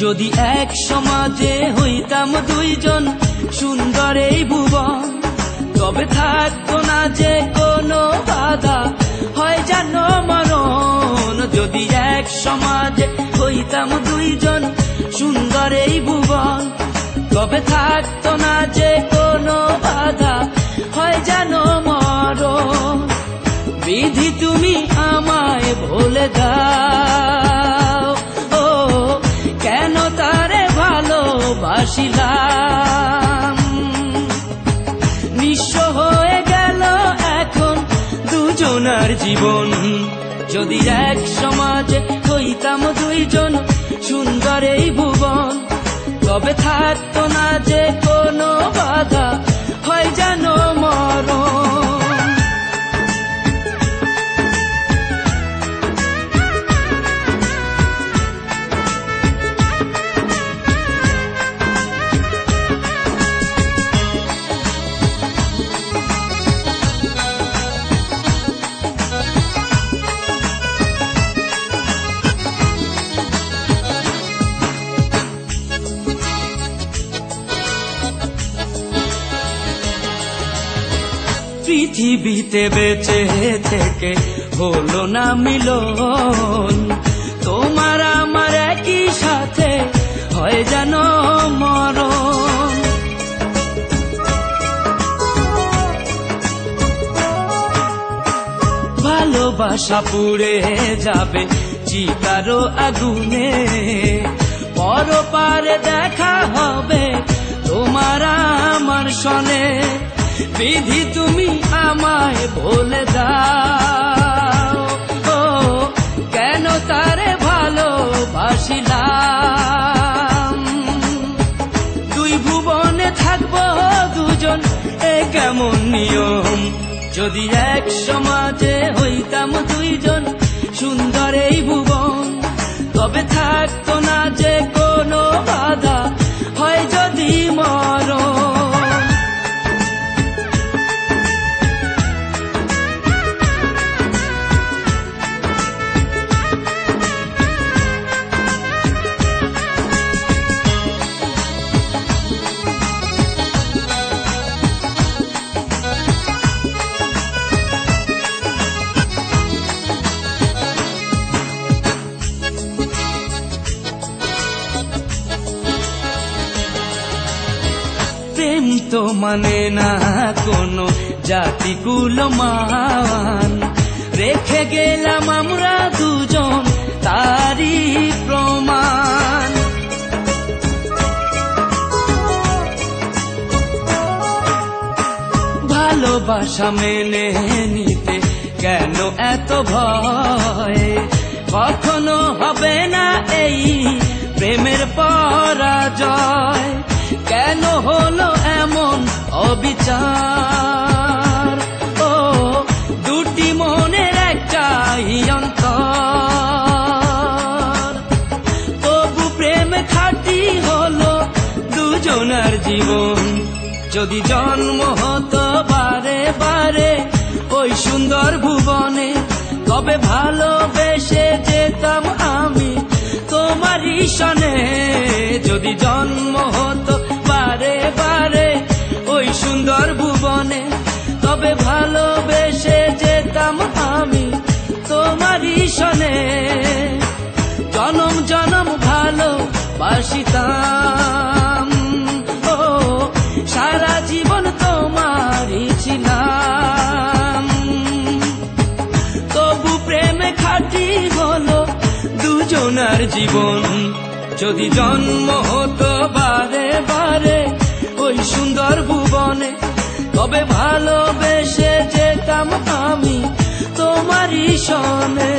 যদি এক সমাজে হইতাম দুইজন সুন্দর এই ভুবন, তবে থাকতো না যে কোনো বাধা, হয় যেন মরণ। যদি এক সমাজে হইতাম দুইজন সুন্দর এই ভুবন, তবে থাকতো না যে কোনো বাধা, হয় যেন মরণ। বিধি তুমি আমায় ভুলে দাও, ও কেন তারে ভালোবাসিলাম। নিঃস্ব হয়ে গেল এখন দুজনার জীবন। যদি এক সমাজে হইতাম দুইজন সুন্দর এই ভুবন, তবে থাকতো না যে কোনো বাধা, হয় যেন মরণ। পৃথিবীতে বেঁচে থেকে হলো না মিলন, তোমার আমার একই সাথে হয় যেন মরণ। ভালোবাসা পুড়ে যাবে চিতারো আগুনে, পরপারে দেখা হবে তোমার আমার সনে। বিধি তুমি আমায় বলে দাও, ও কেন তারে ভালোবাসিলাম। দুই ভুবনে থাকবো দুজন, এ কেমন নিয়ম। যদি এক সমাজে হইতাম দুইজন সুন্দর এই ভুবন, তবে থাকতো না যে কোনো বাধা, হয় যদি মরণ। প্রেম তো মানে না কোনো জাতি কুলমান, রেখে গেলাম আমরা দুজন তারই প্রমাণ। ভালোবাসা মেনে নিতে কেন এত ভয়, কখনো হবে না এই প্রেমের পরাজয়। কেন হলো এমন অবিচার, ও দুটি মনের একটাই অন্তর। তবু প্রেম খাঁটি হলো দুজনার জীবন। যদি জন্ম হতো বারে বারে ওই সুন্দর ভুবনে, তবে ভালোবেসে যেতাম আমি তোমারই সনে। যদি জন্ম হতো বারে বারে ওই সুন্দর ভুবনে, তবে ভালোবেসে যেতাম আমি তোমারই সনে। জনম জনম ভালোবাসিতাম, ও সারা জীবন তোমারই ছিলাম। তবু প্রেমে খাঁটি হলো দুজনার জীবন। যদি জন্ম হতো বারে বারে ওই সুন্দর ভুবনে, তবে ভালোবেসে যেতাম আমি তোমারই সনে।